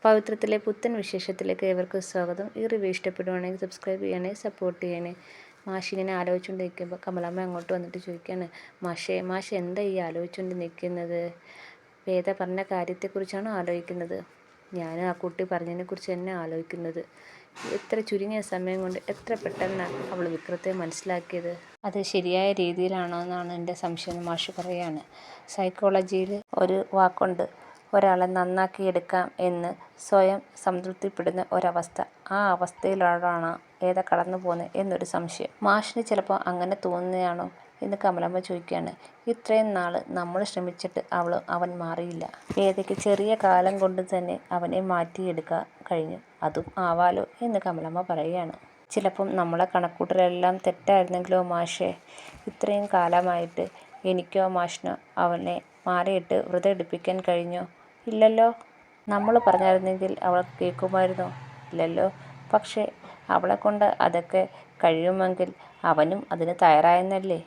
പവിത്രത്തിലെ പുത്തൻ വിശേഷത്തിലേക്ക് ഏവർക്കും സ്വാഗതം. ഈ റിവ്യൂ ഇഷ്ടപ്പെടുവാണെങ്കിൽ സബ്സ്ക്രൈബ് ചെയ്യണേ, സപ്പോർട്ട് ചെയ്യണേ. മാഷിങ്ങനെ ആലോചിച്ചുകൊണ്ട് നിൽക്കുമ്പോൾ കമലമ്മ അങ്ങോട്ട് വന്നിട്ട് ചോദിക്കുകയാണ്, മാഷ് എന്താ ഈ ആലോചിച്ചുകൊണ്ട് നിൽക്കുന്നത്? വേദ പറഞ്ഞ കാര്യത്തെക്കുറിച്ചാണോ ആലോചിക്കുന്നത്? ഞാൻ ആ കുട്ടി പറഞ്ഞതിനെക്കുറിച്ച് തന്നെ ആലോചിക്കുന്നത്. എത്ര ചുരുങ്ങിയ സമയം കൊണ്ട് എത്ര പെട്ടെന്നാണ് അവൾ വിക്രത്തെ മനസ്സിലാക്കിയത്. അത് ശരിയായ രീതിയിലാണോ എന്നാണ് എൻ്റെ സംശയം. മാഷ് പറയാണ്, സൈക്കോളജിയിൽ ഒരു വാക്കുണ്ട്, ഒരാളെ നന്നാക്കിയെടുക്കാം എന്ന് സ്വയം സംതൃപ്തിപ്പെടുന്ന ഒരവസ്ഥ. ആ അവസ്ഥയിലോടാണ് ഏതാ കടന്നു പോകുന്നത് എന്നൊരു സംശയം. മാഷിന് ചിലപ്പോൾ അങ്ങനെ തോന്നുകയാണോ എന്ന് കമലമ്മ ചോദിക്കുകയാണ്. ഇത്രയും നാൾ നമ്മൾ ശ്രമിച്ചിട്ട് അവൻ മാറിയില്ല. വേദയ്ക്ക് ചെറിയ കാലം കൊണ്ട് തന്നെ അവനെ മാറ്റിയെടുക്കാൻ കഴിഞ്ഞു. അതും ആവാലോ എന്ന് കമലമ്മ പറയുകയാണ്. ചിലപ്പം നമ്മളെ കണക്കൂട്ടലെല്ലാം തെറ്റായിരുന്നെങ്കിലോ മാഷേ? ഇത്രയും കാലമായിട്ട് എനിക്കോ മാഷിനോ അവനെ മാലയിട്ട് വ്രതം എടുപ്പിക്കാൻ കഴിഞ്ഞോ? ഇല്ലല്ലോ. നമ്മൾ പറഞ്ഞായിരുന്നെങ്കിൽ അവൾ കേൾക്കുമായിരുന്നോ? ഇല്ലല്ലോ. പക്ഷേ അവളെക്കൊണ്ട് അതൊക്കെ കഴിയുമെങ്കിൽ അവനും അതിന് തയ്യാറായെന്നല്ലേ?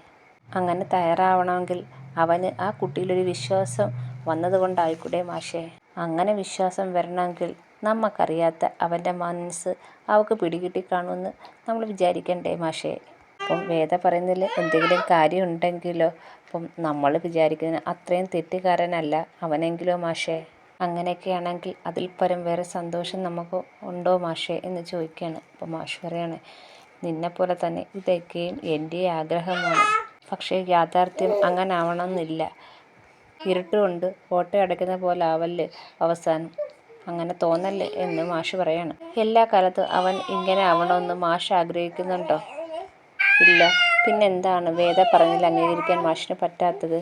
അങ്ങനെ തയ്യാറാവണമെങ്കിൽ അവന് ആ കുട്ടിയിലൊരു വിശ്വാസം വന്നതുകൊണ്ടായിക്കൂടെ മാഷേ? അങ്ങനെ വിശ്വാസം വരണമെങ്കിൽ നമുക്കറിയാത്ത അവൻ്റെ മനസ്സ് അവൾക്ക് പിടികിട്ടിക്കാണുമെന്ന് നമ്മൾ വിചാരിക്കണ്ടേ മാഷേ? അപ്പം വേദ പറയുന്നതിൽ എന്തെങ്കിലും കാര്യം ഉണ്ടെങ്കിലോ? അപ്പം നമ്മൾ വിചാരിക്കുന്ന അത്രയും തെറ്റുകാരനല്ല അവനെങ്കിലോ മാഷേ? അങ്ങനെയൊക്കെയാണെങ്കിൽ അതിൽ പരം വേറെ സന്തോഷം നമുക്ക് ഉണ്ടോ മാഷേ എന്ന് ചോദിക്കുകയാണ്. അപ്പോൾ മാഷ് പറയാണ്, നിന്നെപ്പോലെ തന്നെ ഇതൊക്കെയും എൻ്റെ ആഗ്രഹമാണ്. പക്ഷേ യാഥാർത്ഥ്യം അങ്ങനെ ആവണമെന്നില്ല. ഇരുട്ടുകൊണ്ട് ഓട്ട അടയ്ക്കുന്ന പോലെ ആവല്ലേ അവസാനം. അങ്ങനെ തോന്നല്ലേ എന്ന് മാഷ് പറയാണ്. എല്ലാ കാലത്തും അവൻ ഇങ്ങനെ ആവണമെന്ന് മാഷ് ആഗ്രഹിക്കുന്നുണ്ടോ? ഇല്ല. പിന്നെന്താണ് വേദ പറഞ്ഞതിൽ അംഗീകരിക്കാൻ മാഷിന് പറ്റാത്തത്?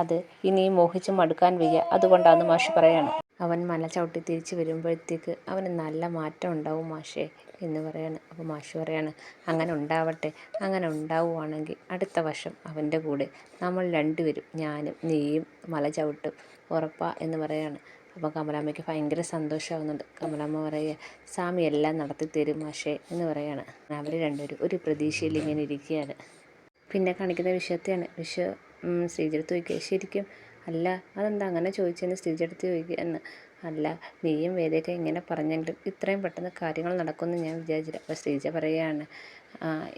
അത് ഇനിയും മോഹിച്ച് മടുക്കാൻ വയ്യ, അതുകൊണ്ടാണ് മാഷ് പറയാണ്. അവൻ മല ചവിട്ടി തിരിച്ച് വരുമ്പോഴത്തേക്ക് അവന് നല്ല മാറ്റം ഉണ്ടാവും മാഷേ എന്ന് പറയാണ്. അപ്പോൾ മാഷ് പറയാണ്, അങ്ങനെ ഉണ്ടാവട്ടെ. അങ്ങനെ ഉണ്ടാവുകയാണെങ്കിൽ അടുത്ത വർഷം അവൻ്റെ കൂടെ നമ്മൾ രണ്ടുപേരും, ഞാനും നീയും മല ചവിട്ടും, ഉറപ്പാ എന്ന് പറയാണ്. അപ്പോൾ കമലാമ്മയ്ക്ക് ഭയങ്കര സന്തോഷമാകുന്നുണ്ട്. കമലാമ്മ പറയുക, സ്വാമി എല്ലാം നടത്തി തരും മാഷേ എന്ന് പറയാണ്. അവർ രണ്ടുപേരും ഒരു പ്രതീക്ഷയിൽ ഇങ്ങനെ ഇരിക്കുകയാണ്. പിന്നെ കാണിക്കുന്ന വിഷയത്തെയാണ്. ശ്രീജടുത്ത് ചോദിക്കുക, ശരിക്കും അല്ല അതെന്താ അങ്ങനെ ചോദിച്ചതെന്ന് ശ്രീജടുത്ത് ചോദിക്കുകയെന്ന്. അല്ല, നീയും വേദയൊക്കെ ഇങ്ങനെ പറഞ്ഞെങ്കിലും ഇത്രയും പെട്ടെന്ന് കാര്യങ്ങൾ നടക്കുമെന്ന് ഞാൻ വിചാരിച്ചില്ല. അപ്പോൾ ശ്രീജ പറയുകയാണ്,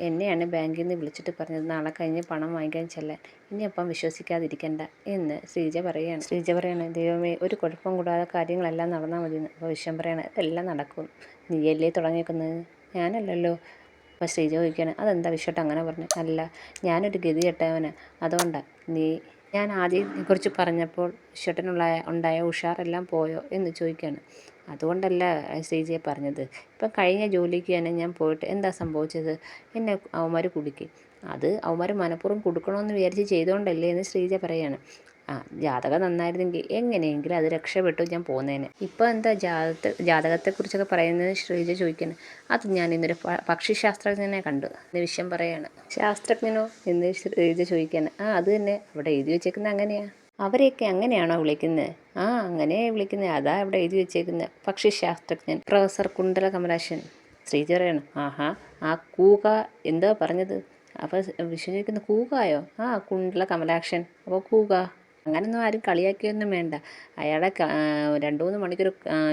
എന്നെയാണ് ബാങ്കിൽ നിന്ന് വിളിച്ചിട്ട് പറഞ്ഞത് നാളെ കഴിഞ്ഞ് പണം വാങ്ങിക്കാൻ ചെല്ലാൻ. ഇനി അപ്പം വിശ്വസിക്കാതിരിക്കണ്ട എന്ന് ശ്രീജ പറയുകയാണ്. ശ്രീജ പറയാണ്, ദൈവമേ ഒരു കുഴപ്പം കൂടാതെ കാര്യങ്ങളെല്ലാം നടന്നാൽ മതിയെന്ന്. അപ്പോൾ വിശ്വം പറയാണ്, ഇതെല്ലാം നടക്കും. നീയല്ലേ തുടങ്ങിയേക്കുന്നത്, ഞാനല്ലല്ലോ. അപ്പോൾ ശ്രീജ ചോദിക്കുകയാണ്, അതെന്താ വിശ്വട്ട് അങ്ങനെ പറഞ്ഞു? അല്ല, ഞാനൊരു ഗതി കെട്ടവനാണ്, അതുകൊണ്ടാണ്. ഞാൻ ആദ്യം കുറിച്ച് പറഞ്ഞപ്പോൾ ഉണ്ടായ ഉഷാറെല്ലാം പോയോ എന്ന് ചോദിക്കുകയാണ്. അതുകൊണ്ടല്ല ശ്രീജയെ പറഞ്ഞത്. ഇപ്പം കഴിഞ്ഞ ജോലിക്ക് തന്നെ ഞാൻ പോയിട്ട് എന്താ സംഭവിച്ചത്? എന്നെ അവന്മാർ കുടുക്കി. അത് അവന്മാർ മനഃപൂർവ്വം കൊടുക്കണമെന്ന് വിചാരിച്ച് ചെയ്തുകൊണ്ടല്ലേ എന്ന് ശ്രീജ പറയാണ്. ജാതകം നന്നായിരുന്നെങ്കിൽ എങ്ങനെയെങ്കിലും അത് രക്ഷപ്പെട്ടു ഞാൻ പോകുന്നതിന്. ഇപ്പോൾ എന്താ ജാതകത്തെക്കുറിച്ചൊക്കെ പറയുന്നത് ശ്രീജ ചോദിക്കുന്നത്. അത് ഞാൻ ഇന്നൊരു പക്ഷിശാസ്ത്രജ്ഞനെ കണ്ടു എന്ന് വിഷയം പറയാണ്. ശാസ്ത്രജ്ഞനോ എന്ന് ശ്രീജ ചോദിക്കാൻ. അത് തന്നെ അവിടെ എഴുതി വെച്ചേക്കുന്നത് അങ്ങനെയാ. അവരെയൊക്കെ അങ്ങനെയാണോ വിളിക്കുന്നത്? അങ്ങനെ വിളിക്കുന്നത്. അതാ അവിടെ എഴുതി വെച്ചേക്കുന്നത്, പക്ഷിശാസ്ത്രജ്ഞൻ പ്രൊഫസർ കുണ്ടല കമലാക്ഷൻ. ശ്രീജ പറയാണ്, ആഹാ, ആ കൂക എന്താ പറഞ്ഞത്? അപ്പോൾ വിഷ്ണു ചോദിക്കുന്ന, കൂകായോ? കുണ്ടല കമലാക്ഷൻ. അപ്പോൾ കൂക. അങ്ങനൊന്നും ആരും കളിയാക്കിയൊന്നും വേണ്ട. അയാളെ 2-3 മണിക്കൂർ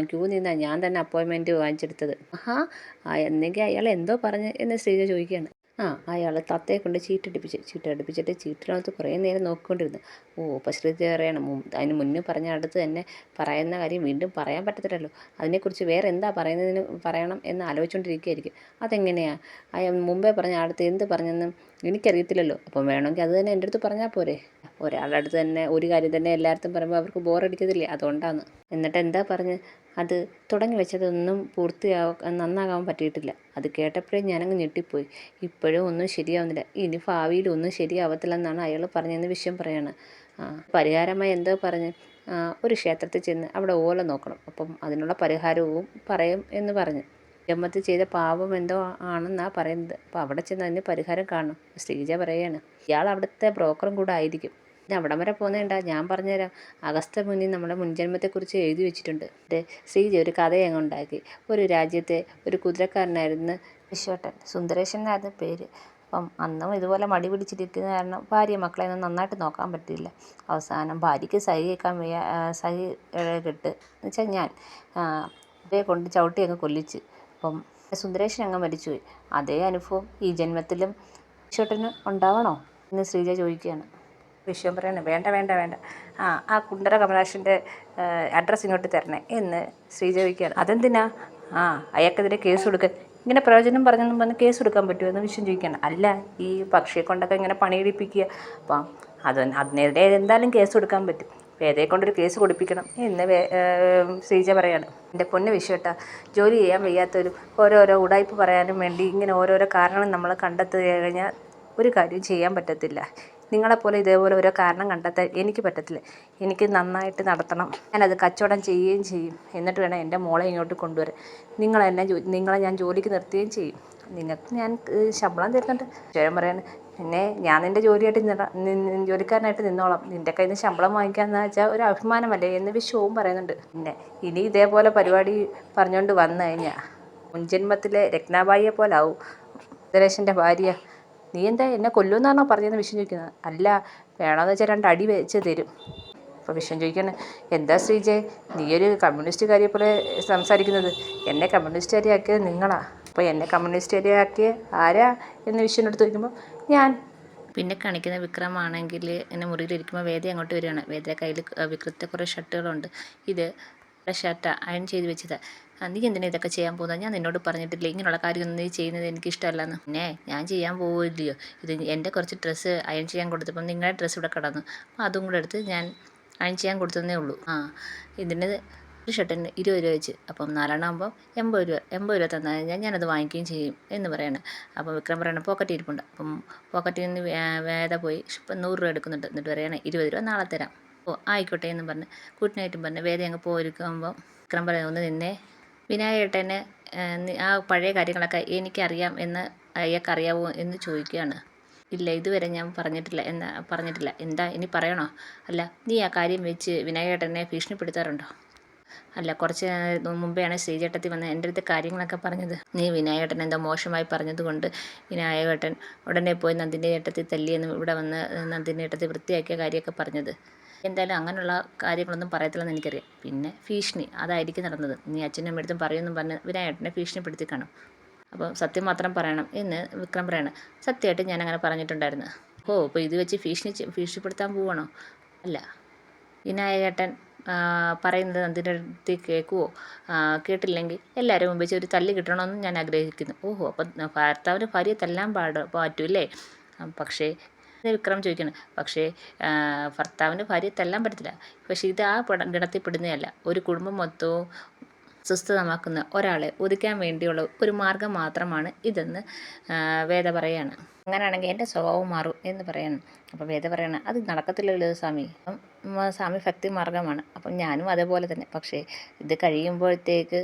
ക്യൂ നിന്നാണ് ഞാൻ തന്നെ അപ്പോയിൻമെൻറ്റ് വാങ്ങിച്ചെടുത്തത്. എന്നെങ്കിൽ അയാൾ എന്തോ പറഞ്ഞ് എന്ന് ശ്രീജ ചോദിക്കുകയാണ്. അയാൾ തത്തയെ കൊണ്ട് ചീട്ടടിപ്പിച്ചിട്ട് ചീട്ടിനകത്ത് കുറേ നേരം നോക്കിക്കൊണ്ടിരുന്നു. അപ്പോൾ ശ്രീജ പറയാണ്, അതിന് മുന്നേ പറഞ്ഞ അടുത്ത് തന്നെ പറയുന്ന കാര്യം വീണ്ടും പറയാൻ പറ്റത്തില്ലല്ലോ. അതിനെക്കുറിച്ച് വേറെ എന്താ പറയണം എന്ന് ആലോചിച്ചുകൊണ്ടിരിക്കുകയായിരിക്കും. അതെങ്ങനെയാണ്? അയാൾ മുമ്പേ പറഞ്ഞ അടുത്ത് എന്ത് പറഞ്ഞെന്നും എനിക്കറിയത്തില്ലല്ലോ. അപ്പം വേണമെങ്കിൽ അത് തന്നെ എൻ്റെ അടുത്ത് പറഞ്ഞാൽ പോരെ? ഒരാളുടെ അടുത്ത് തന്നെ ഒരു കാര്യം തന്നെ എല്ലായിടത്തും പറയുമ്പോൾ അവർക്ക് ബോറടിക്കത്തില്ലേ? അതുകൊണ്ടാണ്. എന്നിട്ട് എന്താ പറഞ്ഞ്? അത് തുടങ്ങി വെച്ചതൊന്നും നന്നാകാൻ പറ്റിയിട്ടില്ല. അത് കേട്ടപ്പോഴേ ഞാനങ്ങ് ഞെട്ടിപ്പോയി. ഇപ്പോഴും ഒന്നും ശരിയാവുന്നില്ല. ഇനി ഭാവിയിൽ ഒന്നും ശരിയാവത്തില്ലെന്നാണ് അയാൾ പറഞ്ഞതെന്ന് വിഷയം പറയാണ്. പരിഹാരമായി എന്തോ പറഞ്ഞ്, ഒരു ക്ഷേത്രത്തിൽ ചെന്ന് അവിടെ ഓല നോക്കണം, അപ്പം അതിനുള്ള പരിഹാരവും പറയും എന്ന് പറഞ്ഞു. ജന്മത്തിൽ ചെയ്ത പാപം എന്തോ ആണെന്നാണ് പറയുന്നത്. അപ്പോൾ അവിടെ ചെന്ന് അതിന് പരിഹാരം കാണും. ശ്രീജ പറയുകയാണ്, ഇയാൾ അവിടുത്തെ ബ്രോക്കറും കൂടെ ആയിരിക്കും. പിന്നെ അവിടം വരെ പോകുന്നേണ്ട, ഞാൻ പറഞ്ഞുതരാം. അഗസ്ത്യ മുനി നമ്മുടെ മുൻജന്മത്തെക്കുറിച്ച് എഴുതി വെച്ചിട്ടുണ്ട്. ശ്രീജ ഒരു കഥയങ്ങ് ഉണ്ടാക്കി. ഒരു രാജ്യത്തെ ഒരു കുതിരക്കാരനായിരുന്നു വിശ്വട്ടൻ. സുന്ദരേശൻ എന്നായിരുന്നു പേര്. അപ്പം അന്നും ഇതുപോലെ മടി പിടിച്ചിരിക്കുന്ന കാരണം ഭാര്യ മക്കളെ ഒന്നും നന്നായിട്ട് നോക്കാൻ പറ്റില്ല. അവസാനം ഭാര്യയ്ക്ക് സഹി കെട്ട് എന്ന് വെച്ചാൽ ഞാൻ ഇതേ കൊണ്ട് ചവിട്ടി അങ്ങ് കൊല്ലിച്ച്. അപ്പം സുന്ദരേശൻ അങ്ങ് മരിച്ചുപോയി. അതേ അനുഭവം ഈ ജന്മത്തിലും ചേട്ടന് ഉണ്ടാവണോ എന്ന് ശ്രീജ ചോദിക്കുകയാണ്. വിശ്വം പറയണേ, വേണ്ട വേണ്ട വേണ്ട, ആ കുണ്ടറ കമലാഷിൻ്റെ അഡ്രസ്സ് ഇങ്ങോട്ട് തരണേ എന്ന് ശ്രീജ ചോദിക്കുകയാണ്. അതെന്തിനാ? അയാൾക്കെതിരെ കേസ് കൊടുക്കാൻ. ഇങ്ങനെ പ്രയോജനം പറഞ്ഞെന്നും പറഞ്ഞ് കേസ് കൊടുക്കാൻ പറ്റുമോ എന്ന് വിശ്വം ചോദിക്കുകയാണ്. അല്ല, ഈ പക്ഷിയെ കൊണ്ടൊക്കെ ഇങ്ങനെ പണിയെടുപ്പിക്കുക, അപ്പം അതിനെതിരെ എന്തായാലും കേസ് കൊടുക്കാൻ പറ്റും. വേദയെ കൊണ്ടൊരു കേസ് കൊടുപ്പിക്കണം എന്ന് ശ്രീജ പറയാണ്. എൻ്റെ പൊന്ന് വിശ്വട്ടാ, ജോലി ചെയ്യാൻ വയ്യാത്തൊരു ഓരോരോ ഉടായ്പ് പറയാനും വേണ്ടി ഇങ്ങനെ ഓരോരോ കാരണം നമ്മൾ കണ്ടെത്തി കഴിഞ്ഞാൽ ഒരു കാര്യം ചെയ്യാൻ പറ്റത്തില്ല. നിങ്ങളെപ്പോലെ ഇതേപോലെ ഓരോ കാരണം കണ്ടെത്താൻ എനിക്ക് പറ്റത്തില്ല. എനിക്ക് നന്നായിട്ട് നടത്തണം, ഞാനത് കച്ചവടം ചെയ്യുകയും ചെയ്യും. എന്നിട്ട് വേണം എൻ്റെ മോളെ ഇങ്ങോട്ട് കൊണ്ടുവരാൻ. നിങ്ങളെ ഞാൻ ജോലിക്ക് നിർത്തുകയും ചെയ്യും. നിങ്ങൾക്ക് ഞാൻ ശമ്പളം തരുന്നുണ്ട്. ചേട്ടൻ പറയാണ്, പിന്നെ ഞാൻ നിൻ്റെ ജോലിക്കാരനായിട്ട് നിന്നോളാം. നിൻ്റെ കയ്യിൽ നിന്ന് ശമ്പളം വാങ്ങിക്കാമെന്ന് വെച്ചാൽ ഒരു അഭിമാനമല്ലേ എന്ന് വിശ്വവും പറയുന്നുണ്ട്. പിന്നെ ഇനി ഇതേപോലെ പരിപാടി പറഞ്ഞുകൊണ്ട് വന്നു കഴിഞ്ഞാൽ മുൻജന്മത്തിലെ രത്നാബായിയെ പോലാവും സുന്ദരേശൻ്റെ ഭാര്യ. നീ എന്താ എന്നെ കൊല്ലുമെന്നാണോ പറഞ്ഞതെന്ന് വിശ്വം ചോദിക്കുന്നത്. അല്ല, വേണമെന്ന് വെച്ചാൽ 2 അടി വെച്ച് തരും. അപ്പോൾ വിശ്വം ചോദിക്കുകയാണ്, എന്താ ശ്രീജെ നീയൊരു കമ്മ്യൂണിസ്റ്റുകാരിയെ പോലെ സംസാരിക്കുന്നത്? എന്നെ കമ്മ്യൂണിസ്റ്റുകാരിയാക്കിയത് നിങ്ങളാ. അപ്പോൾ എന്നെ കമ്മ്യൂണിസ്റ്റുകാരിയാക്കിയ ആരാ എന്ന് വിശ്വനടുത്ത് ചോദിക്കുമ്പോൾ ഞാൻ. പിന്നെ കാണിക്കുന്ന വിക്രമാണെങ്കിൽ എന്നെ മുറിയിലിരിക്കുമ്പോൾ വേദ അങ്ങോട്ട് വരികയാണ്. വേദയുടെ കയ്യിൽ വിക്രത്തെ കുറേ ഷർട്ടുകളുണ്ട്. ഇത് ഷർട്ട് അയൺ ചെയ്ത് വെച്ചത്. നീ എന്തിനാ ഇതൊക്കെ ചെയ്യാൻ പോകുന്നത്? ഞാൻ നിന്നോട് പറഞ്ഞിട്ടില്ലേ ഇങ്ങനെയുള്ള കാര്യമൊന്നും നീ ചെയ്യുന്നത് എനിക്കിഷ്ടമല്ലെന്ന്. പിന്നെ ഞാൻ ചെയ്യാൻ പോവില്ലയോ? ഇത് എൻ്റെ കുറച്ച് ഡ്രസ്സ് അയൺ ചെയ്യാൻ കൊടുത്തപ്പം നിങ്ങളുടെ ഡ്രസ്സ് ഇവിടെ കിടന്നു. അപ്പോൾ അതും കൂടെ എടുത്ത് ഞാൻ അയൺ ചെയ്യാൻ കൊടുത്തതേ ഉള്ളൂ. ഇതിന് ഒരു ഷർട്ടിന് 20 രൂപ വെച്ച്. അപ്പം 4 ആകുമ്പോൾ 80 രൂപ തന്നാൽ ഞാനത് വാങ്ങിക്കുകയും ചെയ്യും എന്ന് പറയാണ്. അപ്പം വിക്രം പറയണം, പോക്കറ്റ് ഇരിപ്പുണ്ട്. അപ്പം പോക്കറ്റിൽ നിന്ന് വേദ പോയി ഇപ്പം 100 രൂപ എടുക്കുന്നുണ്ട്. എന്നിട്ട് പറയണേ, 20 രൂപ നാളെ തരാം. ആയിക്കോട്ടെ എന്നും പറഞ്ഞ് ഗുഡ് നൈറ്റും പറഞ്ഞ് വേദ അങ്ങ് പോയിരിക്കുമ്പോൾ വിക്രം പറയുന്നത്, ഒന്ന് നിന്നേ, വിനായകേട്ടന് ആ പഴയ കാര്യങ്ങളൊക്കെ എനിക്കറിയാം എന്ന് അയാൾക്കറിയാവോ എന്ന് ചോദിക്കുകയാണ്. ഇല്ല, ഇതുവരെ ഞാൻ പറഞ്ഞിട്ടില്ല. എന്താ ഇനി പറയണോ? അല്ല, നീ ആ കാര്യം വെച്ച് വിനായകേട്ടനെ ഭീഷണിപ്പെടുത്താറുണ്ടോ? അല്ല, കുറച്ച് മുമ്പെയാണ് ശ്രീചേട്ടത്തി വന്ന് എൻ്റെ അടുത്ത് കാര്യങ്ങളൊക്കെ പറഞ്ഞത്. നീ വിനായകേട്ടൻ എന്തോ മോശമായി പറഞ്ഞതുകൊണ്ട് വിനായകേട്ടൻ ഉടനെ പോയി നന്ദിനി ഏട്ടത്തി തല്ലിയെന്ന് ഇവിടെ വന്ന് നന്ദിനി ഏട്ടത്തി വൃത്തിയാക്കിയ കാര്യമൊക്കെ പറഞ്ഞത്. എന്തായാലും അങ്ങനെയുള്ള കാര്യങ്ങളൊന്നും പറയത്തില്ലെന്ന് എനിക്കറിയാം. പിന്നെ ഭീഷണി അതായിരിക്കും നടന്നത്. നീ അച്ഛനും അമ്മയടുത്തും പറയുമെന്നും പറഞ്ഞ് വിനായകേട്ടനെ ഭീഷണിപ്പെടുത്തി കാണും. അപ്പോൾ സത്യം മാത്രം പറയണം എന്ന് വിക്രം പറയണം. സത്യമായിട്ട് ഞാനങ്ങനെ പറഞ്ഞിട്ടുണ്ടായിരുന്നു. അപ്പോൾ ഇത് വെച്ച് ഭീഷണിപ്പെടുത്താൻ പോവുകയാണോ? അല്ല, വിനായകേട്ടൻ പറയുന്നത് നന്ദിൻ്റെ അടുത്ത് കേൾക്കുമോ? കേട്ടില്ലെങ്കിൽ എല്ലാവരും മുമ്പ് വെച്ച് ഒരു തല്ല് കിട്ടണമെന്ന് ഞാൻ ആഗ്രഹിക്കുന്നു. അപ്പം ഭർത്താവിന് ഭാര്യയെ തല്ലാൻ പറ്റൂല്ലേ? പക്ഷേ വിക്രം ചോദിക്കണം. പക്ഷേ ഭർത്താവിന് ഭാര്യയെ തല്ലാൻ പറ്റത്തില്ല. പക്ഷേ ഇത് ആ ഗണത്തിൽ പെടുന്നതല്ല. ഒരു കുടുംബം മൊത്തവും സ്വസ്ഥതമാക്കുന്ന ഒരാളെ ഒതുക്കാൻ വേണ്ടിയുള്ള ഒരു മാർഗം മാത്രമാണ് ഇതെന്ന് വേദ പറയാണ്. അങ്ങനെയാണെങ്കിൽ എൻ്റെ സ്വഭാവം മാറും എന്ന് പറയണം. അപ്പോൾ വേദ പറയണം, അത് നടക്കത്തില്ലല്ലോ സ്വാമി. അപ്പം സ്വാമി ഭക്തി മാർഗമാണ്. അപ്പം ഞാനും അതേപോലെ തന്നെ. പക്ഷേ ഇത് കഴിയുമ്പോഴത്തേക്ക്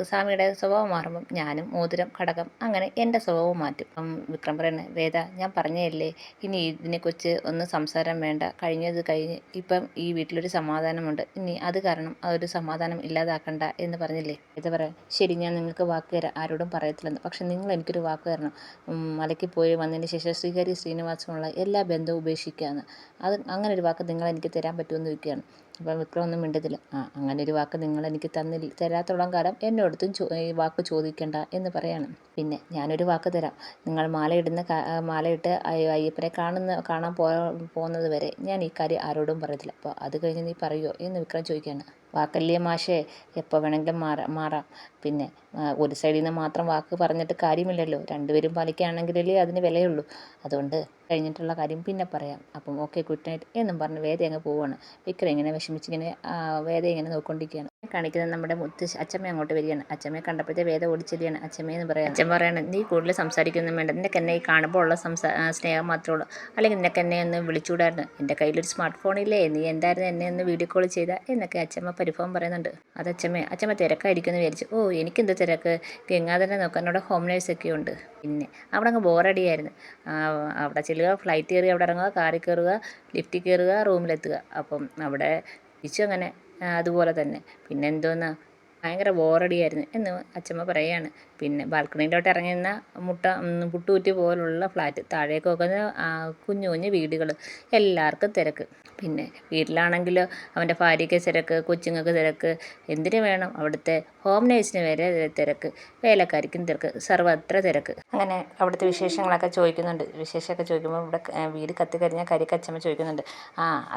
സ്വാമിയുടെ സ്വഭാവം മാറുമ്പം ഞാനും മോതിരം ഘടകം അങ്ങനെ എൻ്റെ സ്വഭാവം മാറ്റും. അപ്പം വിക്രം പറയണേ, വേദ ഞാൻ പറഞ്ഞതല്ലേ, ഇനി ഇതിനെക്കുറിച്ച് ഒന്നും സംസാരം വേണ്ട. കഴിഞ്ഞത് കഴിഞ്ഞ് ഇപ്പം ഈ വീട്ടിലൊരു സമാധാനമുണ്ട്. ഇനി അത് കാരണം അതൊരു സമാധാനം ഇല്ലാതാക്കണ്ട എന്ന് പറഞ്ഞില്ലേ? വേദ പറയാം, ശരി, ഞാൻ നിങ്ങൾക്ക് വാക്ക് തരാം, ആരോടും പറയത്തില്ലെന്ന്. പക്ഷെ നിങ്ങൾ എനിക്കൊരു വാക്ക് തരണം. മലയ്ക്ക് പോയി വന്നതിന് ശേഷം ശ്രീഹരി ശ്രീനിവാസമുള്ള എല്ലാ ബന്ധവും ഉപേക്ഷിക്കുകയാണ്. അങ്ങനെ ഒരു വാക്ക് നിങ്ങൾ എനിക്ക് തരാൻ പറ്റുമെന്ന് ചോദിക്കുകയാണ്. അപ്പം വിക്രം ഒന്നും മിണ്ടത്തില്ല. അങ്ങനെ ഒരു വാക്ക് നിങ്ങൾ എനിക്ക് തരാത്തോളം കാലം എന്നോടത്തും ഈ വാക്ക് ചോദിക്കണ്ട എന്ന് പറയാണ്. പിന്നെ ഞാനൊരു വാക്ക് തരാം. നിങ്ങൾ മാലയിട്ട് അയ്യപ്പനെ കാണാൻ പോകുന്നത് വരെ ഞാൻ ഈ കാര്യം ആരോടും പറയത്തില്ല. അപ്പോൾ അത് കഴിഞ്ഞ് നീ പറയുമോ എന്ന് വിക്രം ചോദിക്കുകയാണ്. വാക്കല്ലേ മാഷേ, എപ്പോൾ വേണമെങ്കിലും മാറാം. പിന്നെ ഒരു സൈഡിൽ നിന്ന് മാത്രം വാക്ക് പറഞ്ഞിട്ട് കാര്യമില്ലല്ലോ. രണ്ടുപേരും പാലിക്കുകയാണെങ്കിലല്ലേ അതിന് വിലയുള്ളൂ. അതുകൊണ്ട് കഴിഞ്ഞിട്ടുള്ള കാര്യം പിന്നെ പറയാം. അപ്പം ഓക്കെ, ഗുഡ് നൈറ്റ് എന്നും പറഞ്ഞ് വേദ അങ്ങ് പോവുകയാണ്. വിക്രം ഇങ്ങനെ വിഷമിച്ചിങ്ങനെ വേദ ഇങ്ങനെ നോക്കിക്കൊണ്ടിരിക്കുകയാണ്. കാണിക്കുന്നത് നമ്മുടെ അച്ഛമ്മ അങ്ങോട്ട് വരികയാണ്. അച്ഛമ്മയെ കണ്ടപ്പോഴത്തെ വേദ ഓടിച്ചെല്ലുകയാണ്. അച്ഛമ്മയെന്ന് പറയാം. അച്ഛൻ പറയണം, നീ കൂടുതൽ സംസാരിക്കൊന്നും വേണ്ട. നിനക്ക് എന്നെ ഈ കാണുമ്പോൾ ഉള്ള സ്നേഹം മാത്രമേ ഉള്ളൂ. അല്ലെങ്കിൽ നിനക്ക് എന്നെ ഒന്ന് വിളിച്ചുകൂടായിരുന്നു? എൻ്റെ കയ്യിലൊരു സ്മാർട്ട് ഫോണില്ലേ, നീ എന്തായിരുന്നു എന്നെ ഒന്ന് വീഡിയോ കോൾ ചെയ്താൽ എന്നൊക്കെ അച്ഛമ്മ പരിഭവം പറയുന്നുണ്ട്. അത് അച്ഛമ്മ തിരക്കായിരിക്കുമെന്ന് വിചാരിച്ചു. എനിക്കെന്ത് തിരക്ക്, ഗംഗാധരനെ നോക്കാൻ അവിടെ ഹോം നേഴ്സൊക്കെ ഉണ്ട്. പിന്നെ അവിടെ അങ്ങ് ബോറടിയായിരുന്നു. അവിടെ ചെല്ലുക, ഫ്ലൈറ്റ് കയറി അവിടെ ഇറങ്ങുക, കാറിൽ കയറുക, ലിഫ്റ്റിൽ കയറുക, റൂമിലെത്തുക. അപ്പം അവിടെ തിരിച്ചും അങ്ങനെ അതുപോലെ തന്നെ. പിന്നെ എന്തോന്നാ, ഭയങ്കര ബോറടിയായിരുന്നു എന്ന് അച്ചമ്മ പറയുകയാണ്. പിന്നെ ബാൽക്കണിയിലോട്ട് ഇറങ്ങി നിന്ന പുട്ടുകുറ്റി പോലുള്ള ഫ്ലാറ്റ്, താഴേക്ക് നോക്കുന്ന കുഞ്ഞു കുഞ്ഞു വീടുകൾ, എല്ലാവർക്കും തിരക്ക്. പിന്നെ വീട്ടിലാണെങ്കിലോ അവൻ്റെ ഭാര്യയ്ക്ക് തിരക്ക്, കൊച്ചുങ്ങൾക്ക് തിരക്ക്, എന്തിനു വേണം അവിടുത്തെ ഹോം നേഴ്സിന് വരെ തിരക്ക്, വേലക്കാരിക്കും തിരക്ക്, സർവ്വത്ര തിരക്ക്. അങ്ങനെ അവിടുത്തെ വിശേഷങ്ങളൊക്കെ ചോദിക്കുന്നുണ്ട്. വിശേഷമൊക്കെ ചോദിക്കുമ്പോൾ ഇവിടെ വീട് കത്തിക്കരിഞ്ഞ കരിക്ക് അച്ചമ്മ ചോദിക്കുന്നുണ്ട്.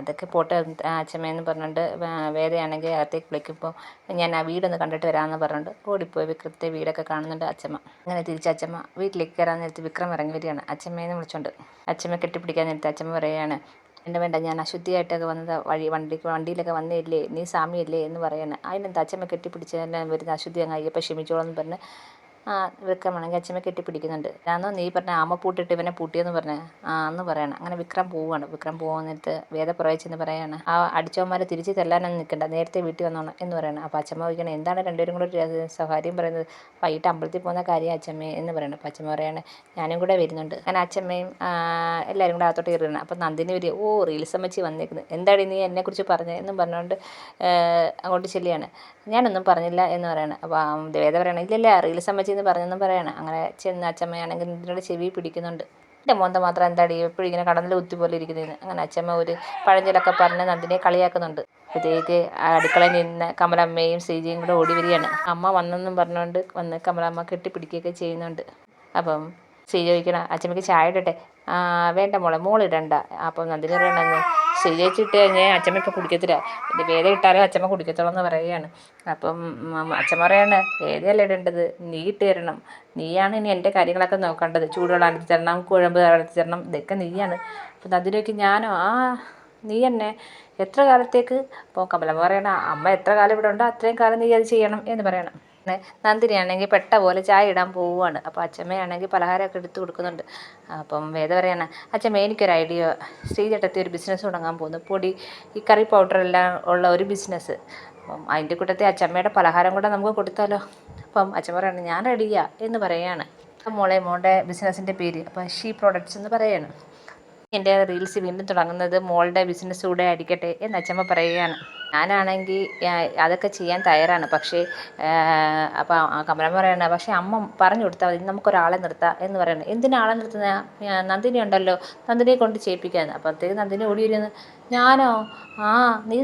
അതൊക്കെ പോട്ടെ അച്ചമ്മയെന്ന് പറഞ്ഞുകൊണ്ട് വേദയാണെങ്കിൽ അകത്തേക്ക് വിളിക്കുമ്പോൾ ഞാൻ ആ വീടൊന്ന് കണ്ടിട്ട് വരാമെന്ന് പറഞ്ഞുകൊണ്ട് ഓടിപ്പോയി വിക്രത്തെ വീടൊക്കെ കാണുന്നുണ്ട് അച്ചമ്മ. അങ്ങനെ തിരിച്ച് അച്ചമ്മ വീട്ടിലേക്ക് കയറാൻ നേരത്ത് വിക്രം ഇറങ്ങി വരികയാണ് അച്ചമ്മയെന്ന് വിളിച്ചുകൊണ്ട്. അച്ചമ്മ കെട്ടിപ്പിടിക്കാൻ നേരത്ത് അച്ചമ്മ പറയുകയാണ്, വേണ്ട ഞാൻ അശുദ്ധിയായിട്ടൊക്കെ വന്നത് വണ്ടിയിലൊക്കെ വന്നേയില്ലേ, നീ സാമിയല്ലേ എന്ന് പറയാണ്. അതിനെന്താ അച്ചമ്മ കെട്ടിപ്പിടിച്ച് തന്നെ വരുന്ന അശുദ്ധി അങ്ങ് അയ്യപ്പം ക്ഷമിച്ചോളെന്ന് പറഞ്ഞ് വിക്രമാണെങ്കിൽ അച്ചമ്മ കെട്ടിപ്പിടിക്കുന്നുണ്ട്. ഞാനോ നീ പറഞ്ഞ ആമപ്പൂട്ടിട്ട് ഇവനെ പൂട്ടിയെന്ന് പറഞ്ഞേ എന്ന് പറയണം. അങ്ങനെ വിക്രം പോവുകയാണ്. വിക്രം പോകുന്നിടത്ത് വേദ പുറകിച്ചെന്ന് പറയാണ്, ആ അടിച്ചവന്മാരെ തിരിച്ച് ചെല്ലാനൊന്നും നിൽക്കണ്ട, നേരത്തെ വീട്ടിൽ വന്നോണം എന്ന് പറയണം. അപ്പോൾ അച്ചമ്മ ചോദിക്കണം, എന്താണ് രണ്ടുപേരും കൂടെ സ്വകാര്യം പറയുന്നത്, വൈകിട്ട് അമ്പലത്തിൽ പോകുന്ന കാര്യം അച്ചമ്മേ എന്ന് പറയണം. അപ്പോൾ അച്ചമ്മ പറയാണ്, ഞാനും കൂടെ വരുന്നുണ്ട്. അങ്ങനെ അച്ചമ്മയും എല്ലാവരും കൂടെ അകത്തോട്ട് കയറുകയാണ്. അപ്പോൾ നന്ദിനി വരിക, റീൽസ് അമ്മച്ചി വന്നേക്കുന്നത്, എന്താണ് നീ എന്നെക്കുറിച്ച് പറഞ്ഞത് എന്നും പറഞ്ഞുകൊണ്ട് അങ്ങോട്ട് ചെല്ലുകയാണ്. ഞാനൊന്നും പറഞ്ഞില്ല എന്ന് പറയണം. അപ്പോൾ വേദ പറയണം, ഇല്ലല്ല റീൽസ് അമ്മച്ചി എന്ന് പറഞ്ഞെന്നും പറയണം. അങ്ങനെ ചെന്ന് അച്ചമ്മയാണെങ്കിൽ ഇതിനോട് ചെവി പിടിക്കുന്നുണ്ട്. എൻ്റെ മോന്ത മാത്രം എന്താടി എപ്പോഴും ഇങ്ങനെ കടന്നിൽ കുത്തി പോലെ ഇരിക്കുന്നതെന്ന്. അങ്ങനെ അച്ചമ്മ ഒരു പഴഞ്ചൊല്ലൊക്കെ പറഞ്ഞ് നന്ദിനിയെ കളിയാക്കുന്നുണ്ട്. അപ്പോഴത്തേക്ക് അടുക്കളയിൽ നിന്ന് കമലമ്മയും ശ്രീജയും കൂടെ ഓടി വരികയാണ്. അമ്മ വന്നെന്നും പറഞ്ഞുകൊണ്ട് വന്ന് കമലമ്മ കെട്ടിപ്പിടിക്കുകയൊക്കെ ചെയ്യുന്നുണ്ട്. അപ്പം ശ്രീ ചോദിക്കണം, അച്ചമ്മയ്ക്ക് ചായ ഇടട്ടെ? വേണ്ട മോളിടണ്ട. അപ്പം നന്ദിനി പറയണമെന്ന്, ശ്രീ ചേച്ചി ഇട്ട് കഴിഞ്ഞാൽ അച്ചമ്മ ഇപ്പോൾ കുടിക്കത്തില്ല, ഇത് വേദ ഇട്ടാലും അച്ചമ്മ കുടിക്കത്തുള്ളൂ എന്ന് പറയുകയാണ്. അപ്പം അച്ചമ്മ പറയാണ്, വേദയല്ല ഇടേണ്ടത്, നീ ഇട്ട് തരണം, നീയാണ് ഇനി എൻ്റെ കാര്യങ്ങളൊക്കെ നോക്കേണ്ടത്, ചൂടുവെള്ളം അടച്ചു തരണം, കുഴമ്പ് അടച്ചു തരണം, ഇതൊക്കെ നീയാണ്. അപ്പം നന്ദിനിക്ക് ഞാനോ? നീ തന്നെ എത്ര കാലത്തേക്ക്? അപ്പോൾ കമലമ്മ പറയണ, അമ്മ എത്ര കാലം ഇവിടെ ഉണ്ടോ അത്രയും കാലം നീ അത് ചെയ്യണം എന്ന് പറയണം. നന്ദിനിയാണെങ്കിൽ പെട്ട പോലെ ചായ ഇടാൻ പോവുകയാണ്. അപ്പോൾ അച്ചമ്മയാണെങ്കിൽ പലഹാരമൊക്കെ എടുത്തു കൊടുക്കുന്നുണ്ട്. അപ്പം വേദ പറയാണ്, അച്ചമ്മ എനിക്കൊരു ഐഡിയ, ശ്രീചേട്ടത്തി ഒരു ബിസിനസ് തുടങ്ങാൻ പോകുന്നു, പൊടി ഈ കറി പൗഡറെല്ലാം ഉള്ള ഒരു ബിസിനസ്. അപ്പം അതിൻ്റെ കൂട്ടത്തിൽ അച്ചമ്മയുടെ പലഹാരം കൂടെ നമുക്ക് കൊടുത്താലോ? അപ്പം അച്ചമ്മ പറയാണ്, ഞാൻ റെഡിയാ എന്ന് പറയുകയാണ്. മോളുടെ ബിസിനസ്സിൻ്റെ പേര് അപ്പം ഷീ പ്രോഡക്ട്സ് എന്ന് പറയുകയാണ്. എൻ്റെ റീൽസ് വീണ്ടും തുടങ്ങുന്നത് മോളുടെ ബിസിനസ് കൂടെ ആയിരിക്കട്ടെ എന്ന് അച്ചമ്മ പറയുകയാണ്. ഞാനാണെങ്കിൽ അതൊക്കെ ചെയ്യാൻ തയ്യാറാണ്, പക്ഷേ അപ്പോൾ കമലമ്മ പറയണ, പക്ഷേ അമ്മ പറഞ്ഞു കൊടുത്താൽ മതി, നമുക്കൊരാളെ നിർത്താം എന്ന് പറയണം. എന്തിനാളെ നിർത്തുന്ന? നന്ദിനി ഉണ്ടല്ലോ, നന്ദിനിയെ കൊണ്ട് ചെയ്യിപ്പിക്കാമെന്ന്. അപ്പോഴത്തേക്ക് നന്ദിനി ഓടി വരുന്നു, ഞാനോ? നീ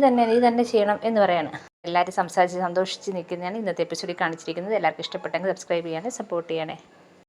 തന്നെ ചെയ്യണം എന്ന് പറയാണ്. എല്ലാവരും സംസാരിച്ച് സന്തോഷിച്ച് നിൽക്കുന്നതാണ് ഇന്നത്തെ എപ്പിസോഡിൽ കാണിച്ചിരിക്കുന്നത്. എല്ലാവർക്കും ഇഷ്ടപ്പെട്ടെങ്കിൽ സബ്സ്ക്രൈബ് ചെയ്യണേ, സപ്പോർട്ട് ചെയ്യണേ.